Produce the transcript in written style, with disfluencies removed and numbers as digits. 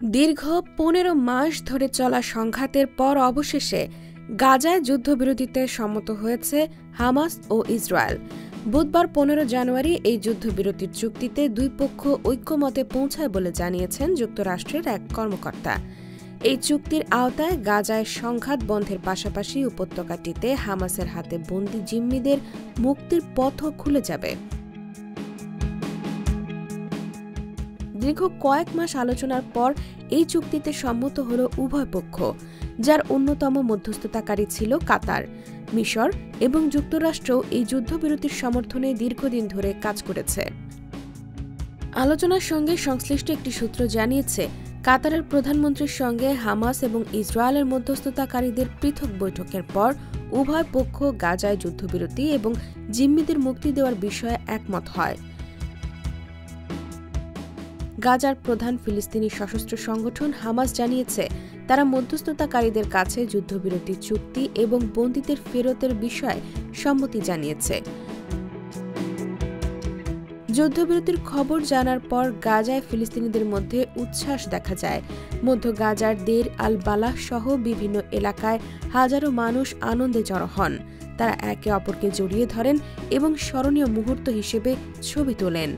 দীর্ঘ ১৫ মাস ধরে চলা সংঘাতের পর অবশেষে গাজায় যুদ্ধবিরতিতে সম্মত হয়েছে হামাস ও ইসরায়েল। বুধবার ১৫ জানুয়ারি এই যুদ্ধবিরতির চুক্তিতে দুই পক্ষ ঐক্যমতে পৌঁছায় বলে জানিয়েছেন যুক্তরাষ্ট্রের এক কর্মকর্তা। এই চুক্তির আওতায় গাজায় সংঘাত বন্ধের পাশাপাশি উপত্যকাটিতে হামাসের হাতে বন্দী জিম্মিদের মুক্তির পথও খুলে যাবে। দীর্ঘ কয়েক মাস আলোচনার পর এই চুক্তিতে সম্মত হল উভয় পক্ষ, যার অন্যতম মধ্যস্থতাকারী ছিল কাতার। মিশর এবং যুক্তরাষ্ট্র এই যুদ্ধবিরতির সমর্থনে দীর্ঘদিন ধরে কাজ করেছে। আলোচনার সঙ্গে সংশ্লিষ্ট একটি সূত্র জানিয়েছে, কাতারের প্রধানমন্ত্রীর সঙ্গে হামাস এবং ইসরায়েলের মধ্যস্থতাকারীদের পৃথক বৈঠকের পর উভয় পক্ষ গাজায় যুদ্ধবিরতি এবং জিম্মিদের মুক্তি দেওয়ার বিষয়ে একমত হয়। গাজার প্রধান ফিলিস্তিনি সশস্ত্র সংগঠন হামাস জানিয়েছে, তারা মধ্যস্থতাকারীদের কাছে যুদ্ধবিরতি চুক্তি এবং বন্দীদের ফেরতের বিষয়ে সম্মতি জানিয়েছে। যুদ্ধবিরতির খবর জানার পর গাজায় ফিলিস্তিনিদের মধ্যে উচ্ছ্বাস দেখা যায়। মধ্য গাজার দের আল বালাহ সহ বিভিন্ন এলাকায় হাজারো মানুষ আনন্দে জড়ো হন। তারা একে অপরকে জড়িয়ে ধরেন এবং স্মরণীয় মুহূর্ত হিসেবে ছবি তোলেন।